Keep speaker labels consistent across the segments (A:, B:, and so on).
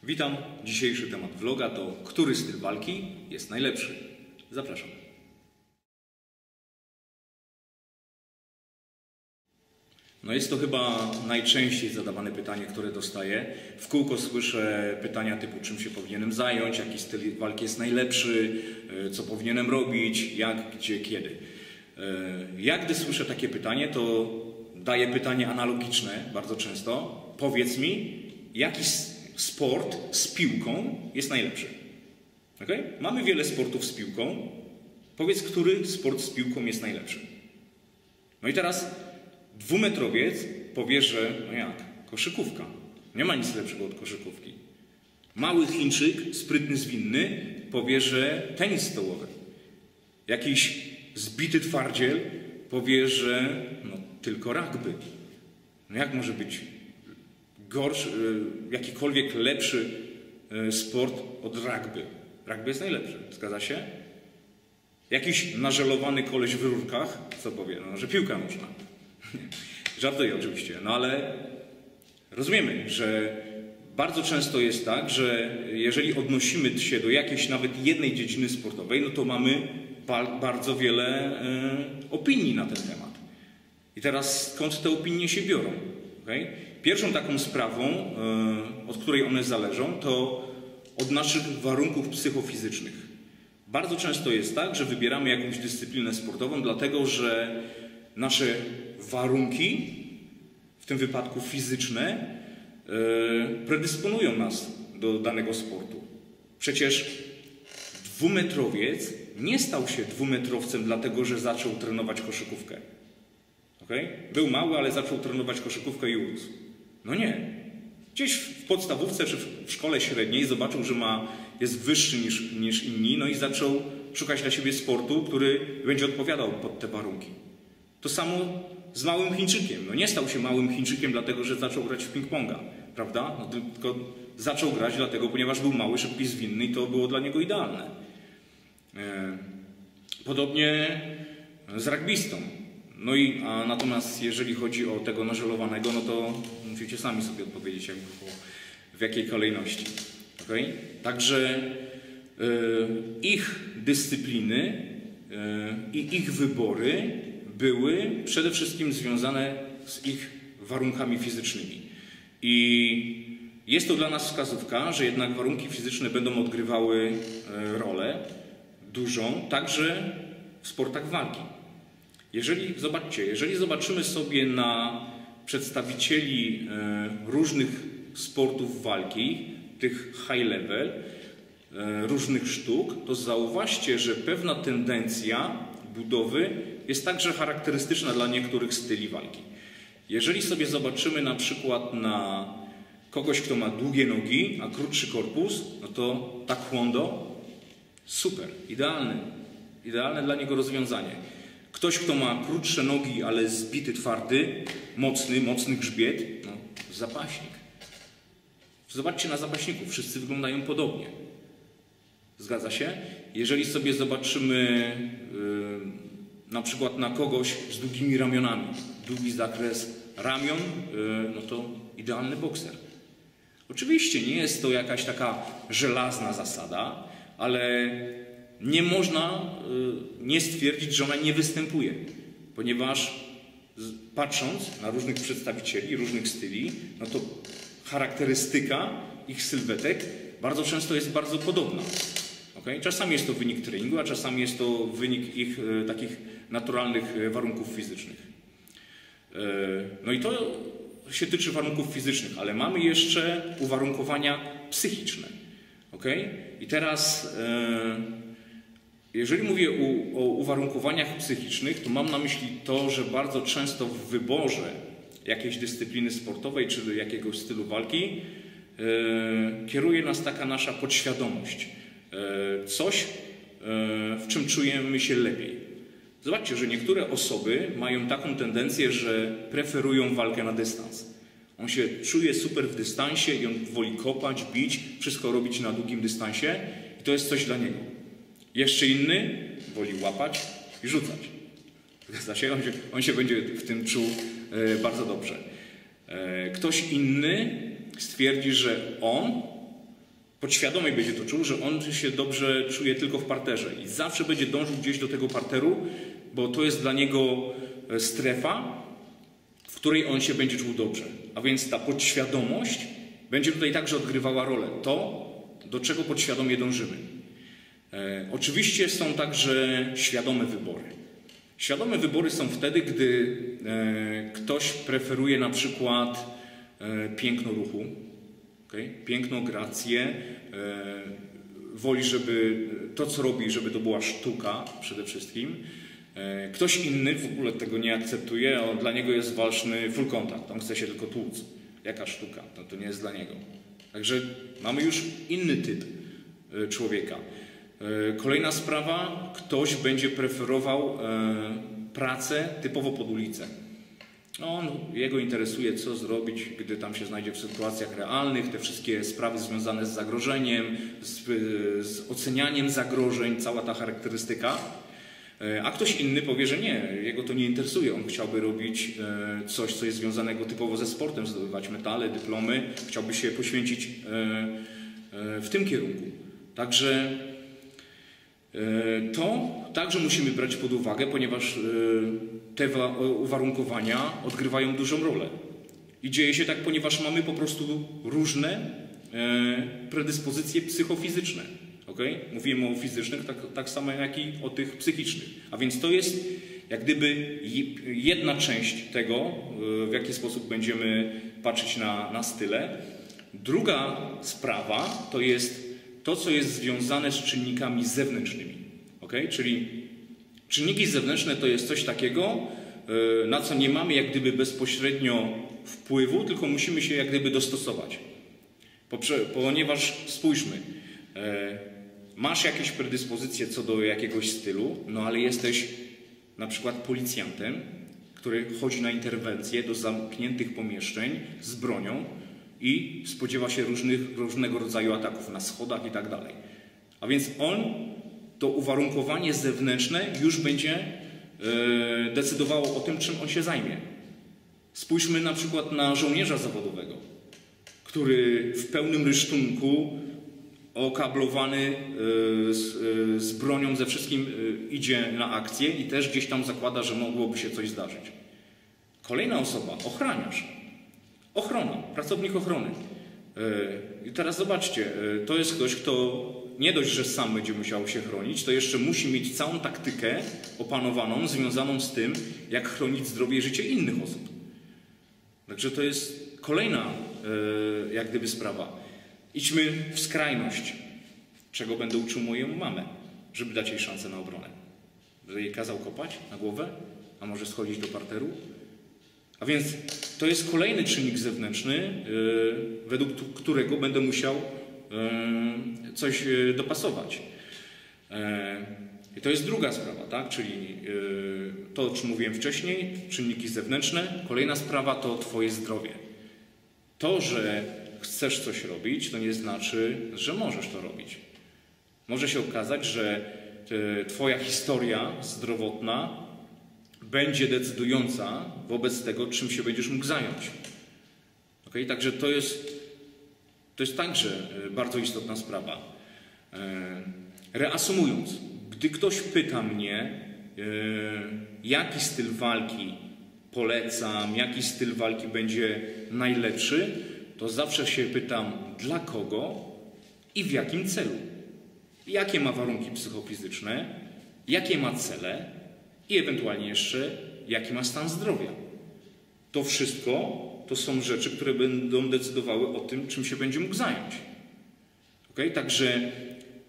A: Witam. Dzisiejszy temat vloga to który styl walki jest najlepszy? Zapraszam. No jest to chyba najczęściej zadawane pytanie, które dostaję. W kółko słyszę pytania typu czym się powinienem zająć, jaki styl walki jest najlepszy, co powinienem robić, jak, gdzie, kiedy. Ja gdy słyszę takie pytanie, to daję pytanie analogiczne bardzo często. Powiedz mi, jaki sport z piłką jest najlepszy? Okay? Mamy wiele sportów z piłką. Powiedz, który sport z piłką jest najlepszy? No i teraz dwumetrowiec powie, że no jak? Koszykówka. Nie ma nic lepszego od koszykówki. Mały Chińczyk, sprytny, zwinny powie, że tenis stołowy. Jakiś zbity twardziel powie, że no, tylko rugby. No jak może być gorszy, jakikolwiek lepszy sport od rugby? Rugby jest najlepszy. Zgadza się? Jakiś nażelowany koleś w rurkach, co powie? No, że piłka nożna. Żartuję oczywiście, no ale rozumiemy, że bardzo często jest tak, że jeżeli odnosimy się do jakiejś nawet jednej dziedziny sportowej, no to mamy bardzo wiele opinii na ten temat. I teraz skąd te opinie się biorą? Okay? Pierwszą taką sprawą, od której one zależą, to od naszych warunków psychofizycznych. Bardzo często jest tak, że wybieramy jakąś dyscyplinę sportową, dlatego że nasze warunki, w tym wypadku fizyczne, predysponują nas do danego sportu. Przecież dwumetrowiec nie stał się dwumetrowcem dlatego, że zaczął trenować koszykówkę. Okay? Był mały, ale zaczął trenować koszykówkę i urósł. No nie. Gdzieś w podstawówce czy w szkole średniej zobaczył, że jest wyższy niż inni, no i zaczął szukać dla siebie sportu, który będzie odpowiadał pod te warunki. To samo z małym Chińczykiem. No nie stał się małym Chińczykiem dlatego, że zaczął grać w ping-ponga, prawda? No tylko zaczął grać dlatego, ponieważ był mały, szybki, zwinny i to było dla niego idealne. Podobnie z rugbystą. No i natomiast jeżeli chodzi o tego nażelowanego, no to musicie sami sobie odpowiedzieć, w jakiej kolejności. Okay? Także ich dyscypliny i ich wybory były przede wszystkim związane z ich warunkami fizycznymi. I jest to dla nas wskazówka, że jednak warunki fizyczne będą odgrywały rolę dużą, także w sportach walki. Jeżeli zobaczymy sobie na przedstawicieli różnych sportów walki, tych high level, różnych sztuk, to zauważcie, że pewna tendencja budowy jest także charakterystyczna dla niektórych styli walki. Jeżeli sobie zobaczymy na przykład na kogoś, kto ma długie nogi, a krótszy korpus, no to taekwondo, super, idealne dla niego rozwiązanie. Ktoś, kto ma krótsze nogi, ale zbity, twardy, mocny grzbiet, no zapaśnik. Zobaczcie na zapaśników, wszyscy wyglądają podobnie. Zgadza się? Jeżeli sobie zobaczymy na przykład na kogoś z długimi ramionami, długi zakres ramion, no to idealny bokser. Oczywiście nie jest to jakaś taka żelazna zasada, ale nie można nie stwierdzić, że ona nie występuje, ponieważ patrząc na różnych przedstawicieli, różnych styli, no to charakterystyka ich sylwetek bardzo często jest bardzo podobna. Okay? Czasami jest to wynik treningu, a czasami jest to wynik ich takich naturalnych warunków fizycznych. No i to się tyczy warunków fizycznych, ale mamy jeszcze uwarunkowania psychiczne. Okay? I teraz jeżeli mówię o uwarunkowaniach psychicznych, to mam na myśli to, że bardzo często w wyborze jakiejś dyscypliny sportowej czy jakiegoś stylu walki kieruje nas taka nasza podświadomość. Coś, w czym czujemy się lepiej. Zobaczcie, że niektóre osoby mają taką tendencję, że preferują walkę na dystans. On się czuje super w dystansie i on woli kopać, bić, wszystko robić na długim dystansie i to jest coś dla niego. Jeszcze inny woli łapać i rzucać. On się będzie w tym czuł bardzo dobrze. Ktoś inny stwierdzi, że on Podświadomie będzie to czuł, że on się dobrze czuje tylko w parterze i zawsze będzie dążył gdzieś do tego parteru, bo to jest dla niego strefa, w której on się będzie czuł dobrze. A więc ta podświadomość będzie tutaj także odgrywała rolę. To, do czego podświadomie dążymy. Oczywiście są także świadome wybory. Świadome wybory są wtedy, gdy ktoś preferuje na przykład piękno ruchu, piękną grację, woli, żeby to, co robi, żeby to była sztuka przede wszystkim. Ktoś inny w ogóle tego nie akceptuje, a dla niego jest ważny full contact, on chce się tylko tłuc. Jaka sztuka? To nie jest dla niego. Także mamy już inny typ człowieka. Kolejna sprawa, ktoś będzie preferował pracę typowo pod ulicę. Jego interesuje, co zrobić, gdy tam się znajdzie w sytuacjach realnych, te wszystkie sprawy związane z zagrożeniem, z ocenianiem zagrożeń, cała ta charakterystyka. A ktoś inny powie, że nie, jego to nie interesuje, on chciałby robić coś, co jest związanego typowo ze sportem, zdobywać medale, dyplomy, chciałby się poświęcić w tym kierunku. Także to także musimy brać pod uwagę, ponieważ te uwarunkowania odgrywają dużą rolę. I dzieje się tak, ponieważ mamy po prostu różne predyspozycje psychofizyczne. Okay? Mówimy o fizycznych tak samo jak i o tych psychicznych. A więc to jest jak gdyby jedna część tego, w jaki sposób będziemy patrzeć na style. Druga sprawa to jest to, co jest związane z czynnikami zewnętrznymi. Okay? Czyli czynniki zewnętrzne to jest coś takiego, na co nie mamy jak gdyby bezpośrednio wpływu, tylko musimy się jak gdyby dostosować. Ponieważ spójrzmy, masz jakieś predyspozycje co do jakiegoś stylu, ale jesteś na przykład policjantem, który chodzi na interwencję do zamkniętych pomieszczeń z bronią i spodziewa się różnego rodzaju ataków na schodach i tak dalej. A więc to uwarunkowanie zewnętrzne już będzie decydowało o tym, czym on się zajmie. Spójrzmy na przykład na żołnierza zawodowego, który w pełnym rysztunku, okablowany z bronią, ze wszystkim idzie na akcję i też gdzieś tam zakłada, że mogłoby się coś zdarzyć. Kolejna osoba, ochroniarz. Ochrona, pracownik ochrony. I teraz zobaczcie, to jest ktoś, kto nie dość, że sam będzie musiał się chronić, to jeszcze musi mieć całą taktykę opanowaną, związaną z tym, jak chronić zdrowie i życie innych osób. Także to jest kolejna jak gdyby sprawa. Idźmy w skrajność, czego będę uczył moją mamę, żeby dać jej szansę na obronę. Że jej kazał kopać na głowę, a może schodzić do parteru? A więc to jest kolejny czynnik zewnętrzny, według którego będę musiał coś dopasować. I to jest druga sprawa, tak? Czyli to, o czym mówiłem wcześniej, czynniki zewnętrzne. Kolejna sprawa to Twoje zdrowie. To, że chcesz coś robić, to nie znaczy, że możesz to robić. Może się okazać, że Twoja historia zdrowotna będzie decydująca wobec tego, czym się będziesz mógł zająć. Okay? Także to jest także bardzo istotna sprawa. Reasumując, gdy ktoś pyta mnie, jaki styl walki polecam, jaki styl walki będzie najlepszy, to zawsze się pytam, dla kogo i w jakim celu. Jakie ma warunki psychofizyczne, jakie ma cele i ewentualnie jeszcze, jaki ma stan zdrowia. To wszystko to są rzeczy, które będą decydowały o tym, czym się będzie mógł zająć. Okay? Także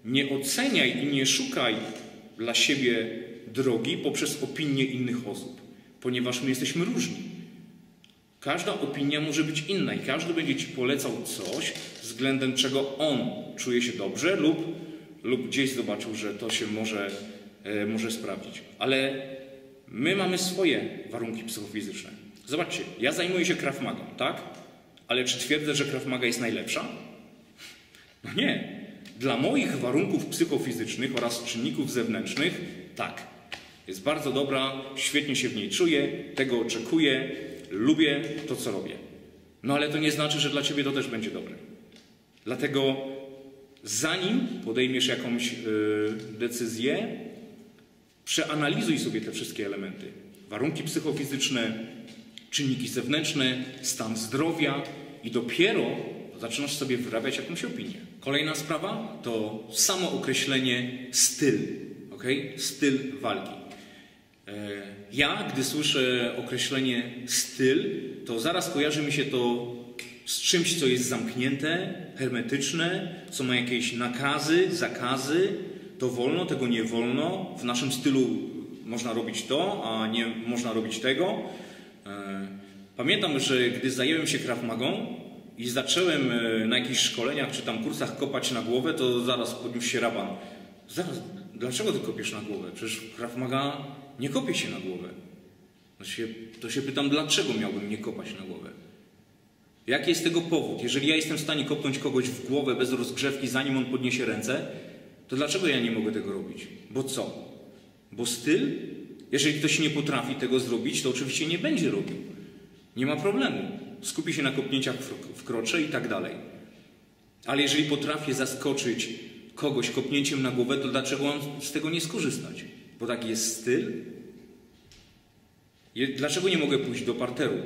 A: nie oceniaj i nie szukaj dla siebie drogi poprzez opinie innych osób, ponieważ my jesteśmy różni. Każda opinia może być inna i każdy będzie Ci polecał coś, względem czego on czuje się dobrze lub gdzieś zobaczył, że to się może sprawdzić. Ale my mamy swoje warunki psychofizyczne. Zobaczcie, ja zajmuję się Krav Magą, tak? Ale czy twierdzę, że Krav Maga jest najlepsza? No nie. Dla moich warunków psychofizycznych oraz czynników zewnętrznych, tak. Jest bardzo dobra, świetnie się w niej czuję, tego oczekuję, lubię to, co robię. No ale to nie znaczy, że dla Ciebie to też będzie dobre. Dlatego zanim podejmiesz jakąś decyzję, przeanalizuj sobie te wszystkie elementy. Warunki psychofizyczne, czynniki zewnętrzne, stan zdrowia i dopiero zaczynasz sobie wyrabiać jakąś opinię. Kolejna sprawa to samo określenie styl. Okay? Styl walki. Ja, gdy słyszę określenie styl, to zaraz kojarzy mi się to z czymś, co jest zamknięte, hermetyczne, co ma jakieś nakazy, zakazy. To wolno, tego nie wolno. W naszym stylu można robić to, a nie można robić tego. Pamiętam, że gdy zająłem się Krav Magą i zacząłem na jakichś szkoleniach czy tam kursach kopać na głowę, to zaraz podniósł się raban. Zaraz, dlaczego ty kopiesz na głowę? Przecież Krav Maga nie kopie się na głowę. To się pytam, dlaczego miałbym nie kopać na głowę? Jaki jest tego powód? Jeżeli ja jestem w stanie kopnąć kogoś w głowę bez rozgrzewki, zanim on podniesie ręce, to dlaczego ja nie mogę tego robić? Bo co? Bo styl? Jeżeli ktoś nie potrafi tego zrobić, to oczywiście nie będzie robił. Nie ma problemu. Skupi się na kopnięciach w krocze i tak dalej. Ale jeżeli potrafię zaskoczyć kogoś kopnięciem na głowę, to dlaczego mam z tego nie skorzystać? Bo taki jest styl? Dlaczego nie mogę pójść do parteru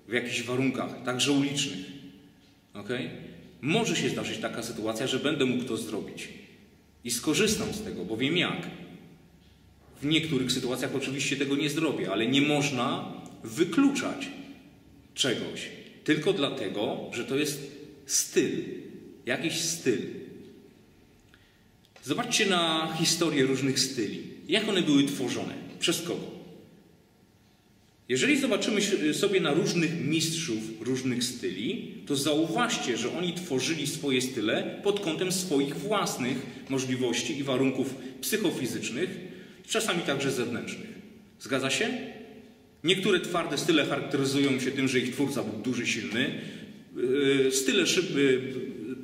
A: w jakichś warunkach, także ulicznych? Okay? Może się zdarzyć taka sytuacja, że będę mógł to zrobić. I skorzystam z tego, bo wiem jak. W niektórych sytuacjach oczywiście tego nie zrobię, ale nie można wykluczać czegoś tylko dlatego, że to jest styl. Jakiś styl. Zobaczcie na historię różnych styli. Jak one były tworzone? Przez kogo? Jeżeli zobaczymy sobie na różnych mistrzów różnych styli, to zauważcie, że oni tworzyli swoje style pod kątem swoich własnych możliwości i warunków psychofizycznych, czasami także zewnętrznych. Zgadza się? Niektóre twarde style charakteryzują się tym, że ich twórca był duży, silny. Style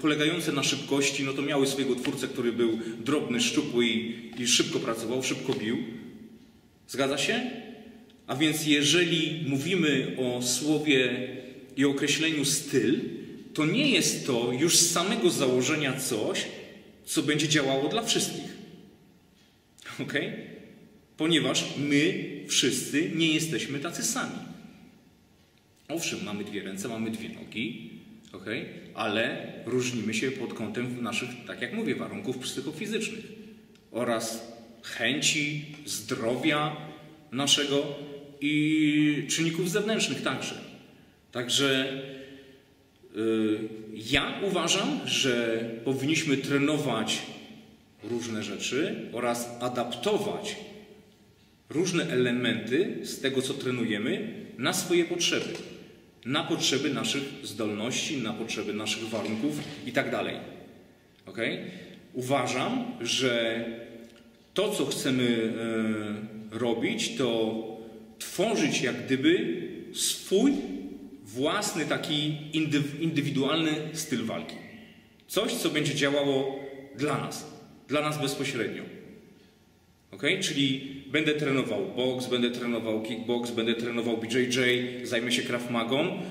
A: polegające na szybkości, no to miały swojego twórcę, który był drobny, szczupły i szybko pracował, szybko bił. Zgadza się? A więc jeżeli mówimy o słowie i określeniu styl, to nie jest to już z samego założenia coś, co będzie działało dla wszystkich. Ok? Ponieważ my wszyscy nie jesteśmy tacy sami. Owszem, mamy dwie ręce, mamy dwie nogi, okay? Ale różnimy się pod kątem naszych, tak jak mówię, warunków psychofizycznych oraz chęci, zdrowia naszego i czynników zewnętrznych także. Także ja uważam, że powinniśmy trenować różne rzeczy oraz adaptować różne elementy z tego, co trenujemy, na swoje potrzeby. Na potrzeby naszych zdolności, na potrzeby naszych warunków i tak dalej. Okay? Uważam, że to, co chcemy robić, to tworzyć jak gdyby swój własny taki indywidualny styl walki. Coś, co będzie działało dla nas bezpośrednio. Okay? Czyli będę trenował boks, będę trenował kickbox, będę trenował BJJ, zajmę się Krav Magą,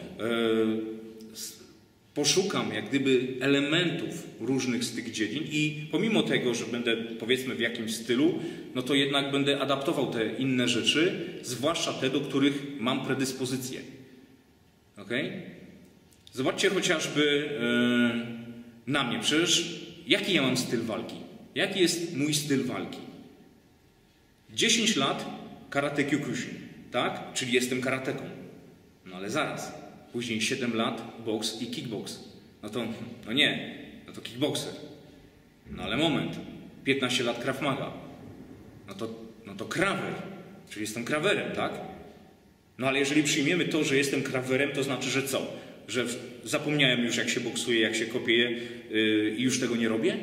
A: poszukam jak gdyby elementów różnych z tych dziedzin i pomimo tego, że będę powiedzmy w jakimś stylu, no to jednak będę adaptował te inne rzeczy, zwłaszcza te, do których mam predyspozycję. Okay? Zobaczcie chociażby na mnie. Przecież jaki ja mam styl walki? Jaki jest mój styl walki? 10 lat karate kyokushin, tak? Czyli jestem karateką. No ale zaraz. Później 7 lat boks i kickbox. No to kickboxer. No ale moment. 15 lat Krav Maga. No to krawer. Czyli jestem krawerem, tak? No ale jeżeli przyjmiemy to, że jestem krawerem, to znaczy, że co? Że zapomniałem już, jak się boksuje, jak się kopie i już tego nie robię?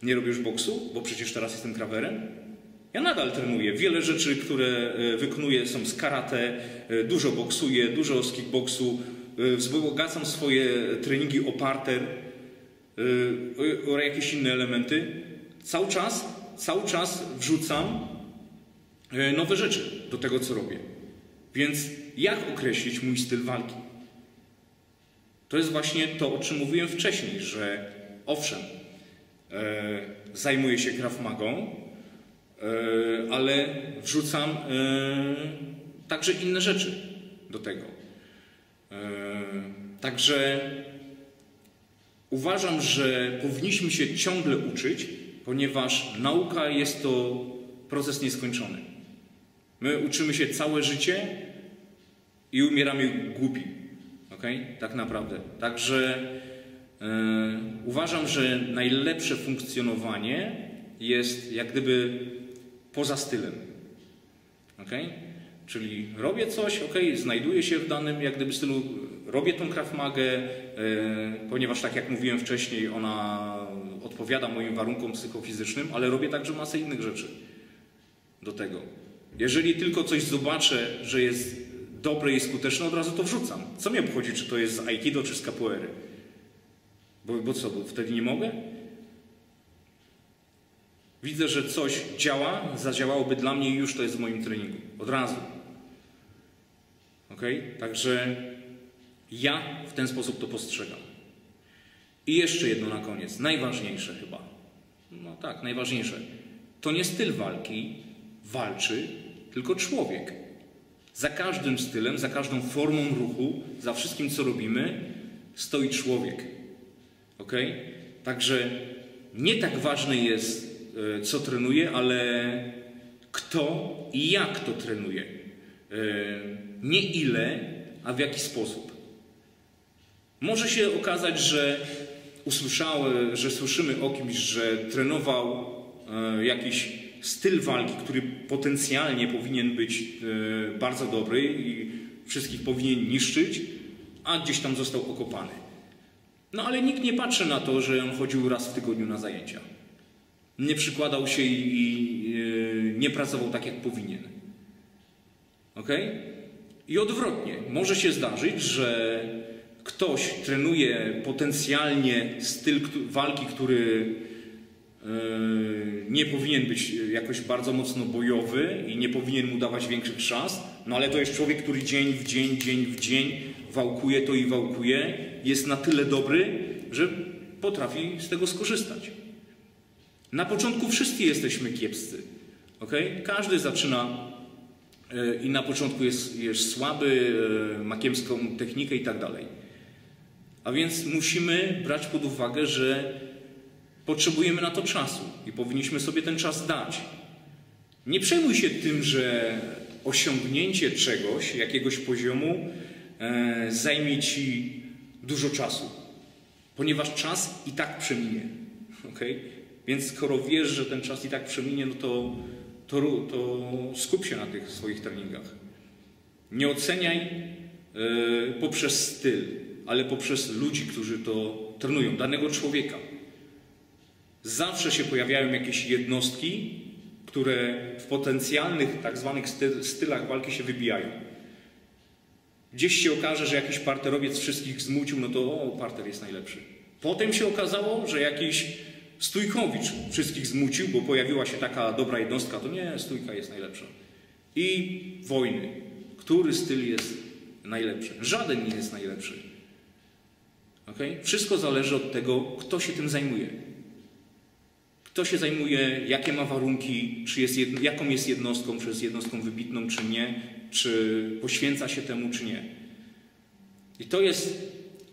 A: Nie robię już boksu, bo przecież teraz jestem krawerem? Ja nadal trenuję. Wiele rzeczy, które wykonuję, są z karate, dużo boksuję, dużo z kickboksu, wzbogacam swoje treningi o parter, o jakieś inne elementy. Cały czas wrzucam nowe rzeczy do tego, co robię. Więc jak określić mój styl walki? To jest właśnie to, o czym mówiłem wcześniej, że owszem, Zajmuję się Krav Magą, ale wrzucam także inne rzeczy do tego. Także uważam, że powinniśmy się ciągle uczyć, ponieważ nauka jest to proces nieskończony. My uczymy się całe życie i umieramy głupi. Okay? Tak naprawdę. Także uważam, że najlepsze funkcjonowanie jest jak gdyby poza stylem. Okay? Czyli robię coś, znajduję się w danym jak gdyby stylu, robię tą Krav Magę, ponieważ tak jak mówiłem wcześniej, ona odpowiada moim warunkom psychofizycznym, ale robię także masę innych rzeczy do tego. Jeżeli tylko coś zobaczę, że jest dobre i skuteczne, od razu to wrzucam. Co mnie obchodzi, czy to jest z Aikido, czy z capoeiry? Bo co, bo wtedy nie mogę? Widzę, że coś działa, zadziałałoby dla mnie i już to jest w moim treningu. Od razu. Także ja w ten sposób to postrzegam. I jeszcze jedno na koniec. Najważniejsze chyba. No tak, najważniejsze. To nie styl walki walczy, tylko człowiek. Za każdym stylem, za każdą formą ruchu, za wszystkim, co robimy, stoi człowiek. Także nie tak ważne jest, co trenuje, ale kto i jak to trenuje. Nie ile, a w jaki sposób. Może się okazać, że słyszymy o kimś, że trenował jakiś styl walki, który potencjalnie powinien być bardzo dobry i wszystkich powinien niszczyć, a gdzieś tam został okopany. No ale nikt nie patrzy na to, że on chodził raz w tygodniu na zajęcia. Nie przykładał się i nie pracował tak, jak powinien. I odwrotnie. Może się zdarzyć, że ktoś trenuje potencjalnie styl walki, który nie powinien być jakoś bardzo mocno bojowy i nie powinien mu dawać większych szans, no ale to jest człowiek, który dzień w dzień wałkuje to i wałkuje, jest na tyle dobry, że potrafi z tego skorzystać. Na początku wszyscy jesteśmy kiepscy. Każdy zaczyna i na początku jest słaby, ma kiepską technikę i tak dalej. A więc musimy brać pod uwagę, że potrzebujemy na to czasu i powinniśmy sobie ten czas dać. Nie przejmuj się tym, że osiągnięcie czegoś, jakiegoś poziomu zajmie ci dużo czasu, ponieważ czas i tak przeminie. Więc skoro wiesz, że ten czas i tak przeminie, no to skup się na tych swoich treningach. Nie oceniaj poprzez styl, ale poprzez ludzi, którzy to trenują, danego człowieka. Zawsze się pojawiają jakieś jednostki, które w potencjalnych tak zwanych stylach walki się wybijają. Gdzieś się okaże, że jakiś parterowiec wszystkich zmucił, no to parter jest najlepszy. Potem się okazało, że jakiś stójkowicz wszystkich zmucił, bo pojawiła się taka dobra jednostka, to nie, stójka jest najlepsza. I wojny. Który styl jest najlepszy? Żaden nie jest najlepszy. Wszystko zależy od tego, kto się tym zajmuje. Kto się zajmuje, jakie ma warunki, jaką jest jednostką, czy jest jednostką wybitną, czy nie, czy poświęca się temu, czy nie. I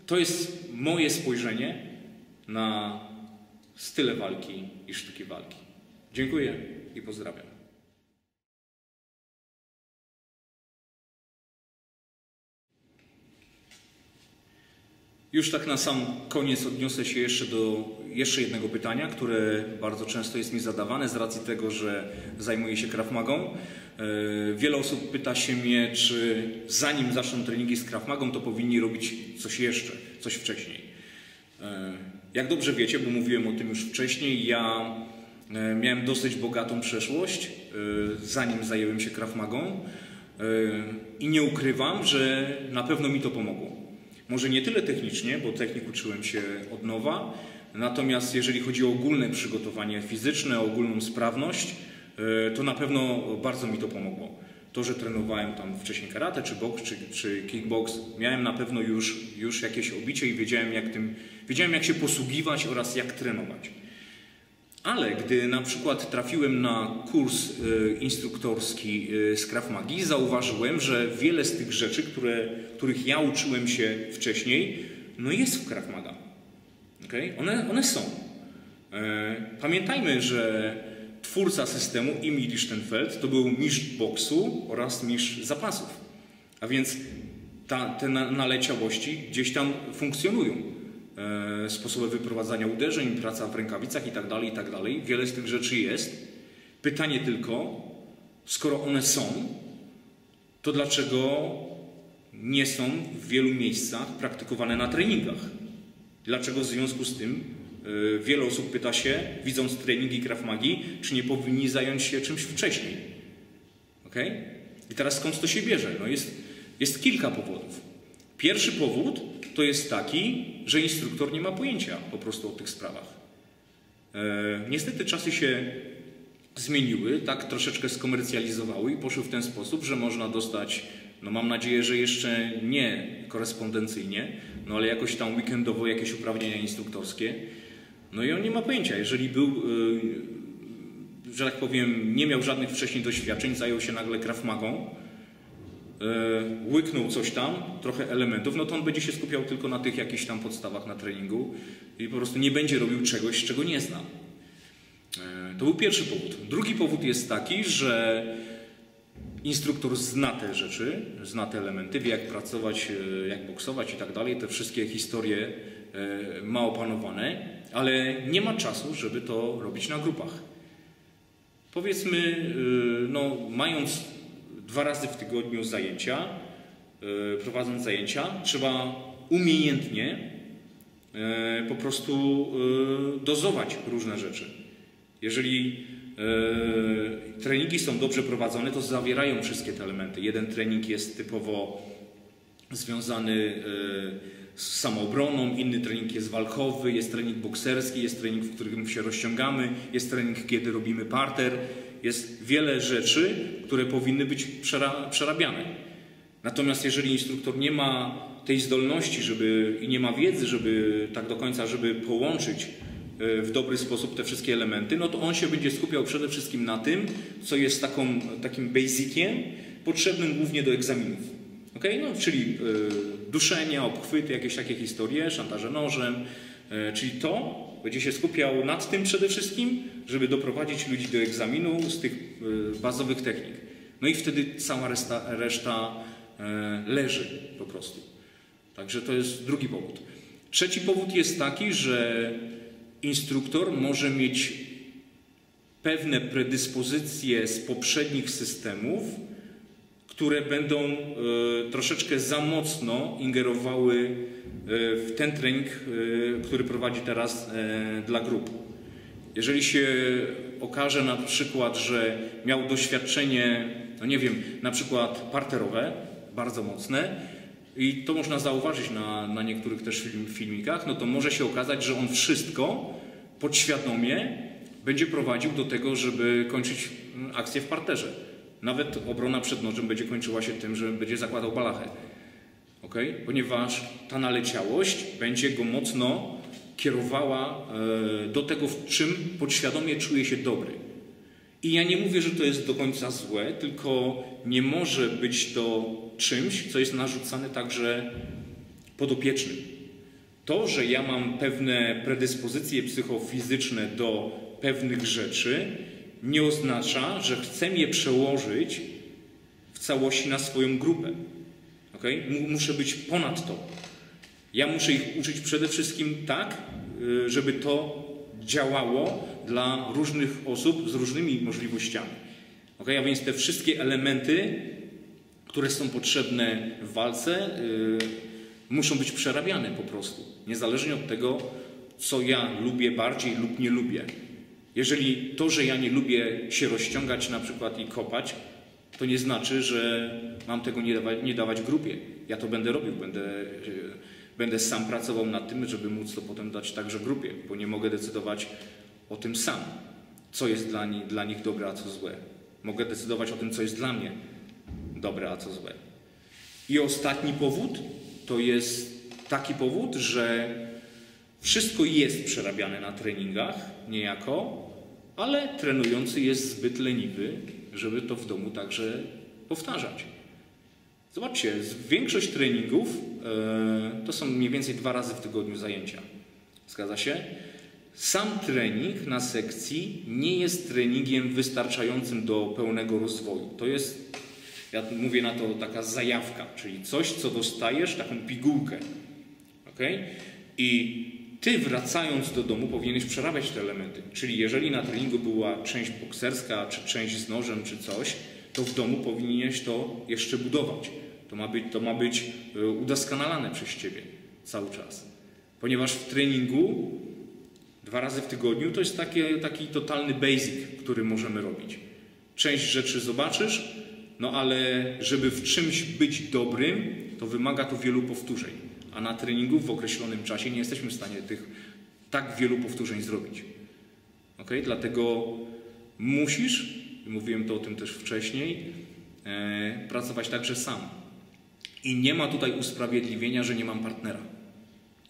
A: to jest moje spojrzenie na style walki i sztuki walki. Dziękuję i pozdrawiam. Już tak na sam koniec odniosę się jeszcze do jednego pytania, które bardzo często jest mi zadawane z racji tego, że zajmuję się Krav Magą. Wiele osób pyta się mnie, czy zanim zaczną treningi z Krav Magą, to powinni robić coś jeszcze, coś wcześniej. Jak dobrze wiecie, bo mówiłem o tym już wcześniej, ja miałem dosyć bogatą przeszłość, zanim zająłem się Krav Magą i nie ukrywam, że na pewno mi to pomogło. Może nie tyle technicznie, bo technik uczyłem się od nowa, natomiast jeżeli chodzi o ogólne przygotowanie fizyczne, o ogólną sprawność, to na pewno bardzo mi to pomogło. To, że trenowałem tam wcześniej karate, czy boks, czy kickbox, miałem na pewno już jakieś obicie i wiedziałem jak się posługiwać oraz jak trenować.
B: Ale gdy na przykład trafiłem na kurs instruktorski z Krav Magi, zauważyłem, że wiele z tych rzeczy, których ja uczyłem się wcześniej, no jest w Krav Maga. Okay? One są. Pamiętajmy, że twórca systemu Emil Lichtenfeld to był mistrz boksu oraz mistrz zapasów. A więc te naleciałości gdzieś tam funkcjonują. Sposoby wyprowadzania uderzeń, praca w rękawicach itd., itd. Wiele z tych rzeczy jest. Pytanie tylko, skoro one są, to dlaczego nie są w wielu miejscach praktykowane na treningach? Dlaczego w związku z tym wiele osób pyta się, widząc treningi Krav Magi, czy nie powinni zająć się czymś wcześniej? Okay? I teraz skąd to się bierze? No jest kilka powodów. Pierwszy powód to jest taki, że instruktor nie ma pojęcia po prostu o tych sprawach. Niestety czasy się zmieniły, tak troszeczkę skomercjalizowały i poszły w ten sposób, że można dostać, no mam nadzieję, że jeszcze nie korespondencyjnie, no ale jakoś tam weekendowo jakieś uprawnienia instruktorskie. No i on nie ma pojęcia. Jeżeli był, że tak powiem, nie miał żadnych wcześniej doświadczeń, zajął się nagle Krav Magą, łyknął coś tam, trochę elementów, no to on będzie się skupiał tylko na tych jakichś tam podstawach na treningu i po prostu nie będzie robił czegoś, czego nie zna. To był pierwszy powód. Drugi powód jest taki, że instruktor zna te rzeczy, zna te elementy, wie jak pracować, jak boksować i tak dalej, te wszystkie historie ma opanowane, ale nie ma czasu, żeby to robić na grupach. Powiedzmy, no mając 2 razy w tygodniu zajęcia, prowadząc zajęcia, trzeba umiejętnie po prostu dozować różne rzeczy. Jeżeli treningi są dobrze prowadzone, to zawierają wszystkie te elementy. Jeden trening jest typowo związany z samoobroną, inny trening jest walkowy, jest trening bokserski, jest trening, w którym się rozciągamy, jest trening, kiedy robimy parter. Jest wiele rzeczy, które powinny być przerabiane. Natomiast jeżeli instruktor nie ma tej zdolności i nie ma wiedzy, żeby tak do końca, żeby połączyć w dobry sposób te wszystkie elementy, no to on się będzie skupiał przede wszystkim na tym, co jest takim basiciem, potrzebnym głównie do egzaminów. Okay? No, czyli duszenia, obchwyty, jakieś takie historie, szantaże nożem, czyli to będzie się skupiał nad tym przede wszystkim, żeby doprowadzić ludzi do egzaminu z tych bazowych technik. No i wtedy cała reszta leży po prostu. Także to jest drugi powód. Trzeci powód jest taki, że instruktor może mieć pewne predyspozycje z poprzednich systemów, które będą troszeczkę za mocno ingerowały w ten trening, który prowadzi teraz dla grup. Jeżeli się okaże na przykład, że miał doświadczenie, no nie wiem, na przykład parterowe, bardzo mocne, i to można zauważyć na niektórych też filmikach, no to może się okazać, że on wszystko podświadomie będzie prowadził do tego, żeby kończyć akcję w parterze. Nawet obrona przed nożem będzie kończyła się tym, że będzie zakładał balachę. Okay? Ponieważ ta naleciałość będzie go mocno kierowała do tego, w czym podświadomie czuje się dobry. I ja nie mówię, że to jest do końca złe, tylko nie może być to czymś, co jest narzucane także podopiecznym. To, że ja mam pewne predyspozycje psychofizyczne do pewnych rzeczy, nie oznacza, że chcę je przełożyć w całości na swoją grupę. Okay? Muszę być ponad to. Ja muszę ich uczyć przede wszystkim tak, żeby to działało dla różnych osób z różnymi możliwościami. Okay? A więc te wszystkie elementy, które są potrzebne w walce, muszą być przerabiane po prostu. Niezależnie od tego, co ja lubię bardziej lub nie lubię. Jeżeli to, że ja nie lubię się rozciągać na przykład i kopać, to nie znaczy, że mam tego nie dawać grupie. Ja to będę robił, będę sam pracował nad tym, żeby móc to potem dać także grupie, bo nie mogę decydować o tym sam, co jest dla nich dobre, a co złe. Mogę decydować o tym, co jest dla mnie dobre, a co złe. I ostatni powód to jest taki powód, że wszystko jest przerabiane na treningach niejako, ale trenujący jest zbyt leniwy, żeby to w domu także powtarzać. Zobaczcie, większość treningów to są mniej więcej 2 razy w tygodniu zajęcia. Zgadza się? Sam trening na sekcji nie jest treningiem wystarczającym do pełnego rozwoju. To jest, ja mówię na to, taka zajawka, czyli coś, co dostajesz, taką pigułkę. Okay? I ty, wracając do domu, powinieneś przerabiać te elementy. Czyli jeżeli na treningu była część bokserska, czy część z nożem, czy coś, to w domu powinieneś to jeszcze budować. To ma być udoskonalane przez ciebie cały czas. Ponieważ w treningu 2 razy w tygodniu to jest taki totalny basic, który możemy robić. Część rzeczy zobaczysz, no ale żeby w czymś być dobrym, to wymaga to wielu powtórzeń. A na treningu w określonym czasie nie jesteśmy w stanie tych tak wielu powtórzeń zrobić. Okay? Dlatego musisz, mówiłem to o tym też wcześniej, pracować także sam. I nie ma tutaj usprawiedliwienia, że nie mam partnera.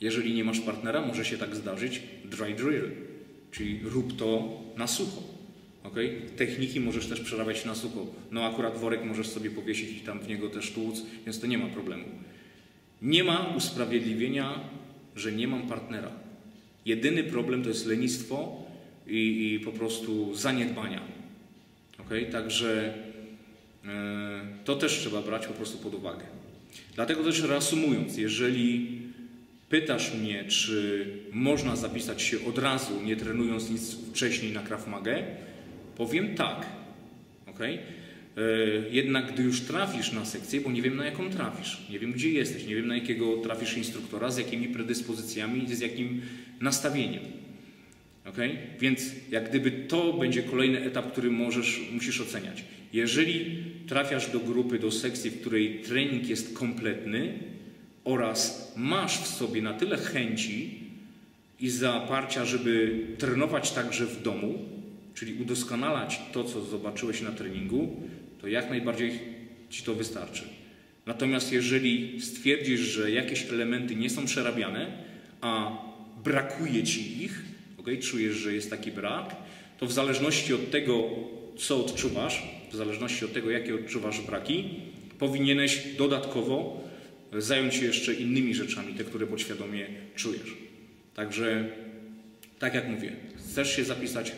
B: Jeżeli nie masz partnera, może się tak zdarzyć dry drill, czyli rób to na sucho. Okay? Techniki możesz też przerabiać na sucho. No akurat worek możesz sobie powiesić i tam w niego też tłuc, więc to nie ma problemu. Nie ma usprawiedliwienia, że nie mam partnera. Jedyny problem to jest lenistwo i po prostu zaniedbania. Okay? Także to też trzeba brać po prostu pod uwagę. Dlatego też reasumując, jeżeli pytasz mnie, czy można zapisać się od razu, nie trenując nic wcześniej na Krav Magę, powiem tak. Okay? Jednak gdy już trafisz na sekcję, bo nie wiem, na jaką trafisz, nie wiem, gdzie jesteś, nie wiem, na jakiego trafisz instruktora, z jakimi predyspozycjami i z jakim nastawieniem. Okay? Więc jak gdyby to będzie kolejny etap, który musisz oceniać. Jeżeli trafiasz do grupy, do sekcji, w której trening jest kompletny oraz masz w sobie na tyle chęci i zaparcia, żeby trenować także w domu, czyli udoskonalać to, co zobaczyłeś na treningu, to jak najbardziej ci to wystarczy. Natomiast jeżeli stwierdzisz, że jakieś elementy nie są przerabiane, a brakuje ci ich, okay, czujesz, że jest taki brak, to w zależności od tego, co odczuwasz, w zależności od tego, jakie odczuwasz braki, powinieneś dodatkowo zająć się jeszcze innymi rzeczami, te, które podświadomie czujesz. Także, tak jak mówię, chcesz się zapisać,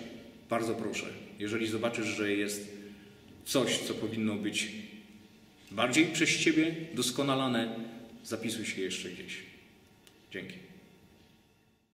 B: bardzo proszę. Jeżeli zobaczysz, że jest coś, co powinno być bardziej przez ciebie doskonalane, zapisuj się jeszcze gdzieś. Dzięki.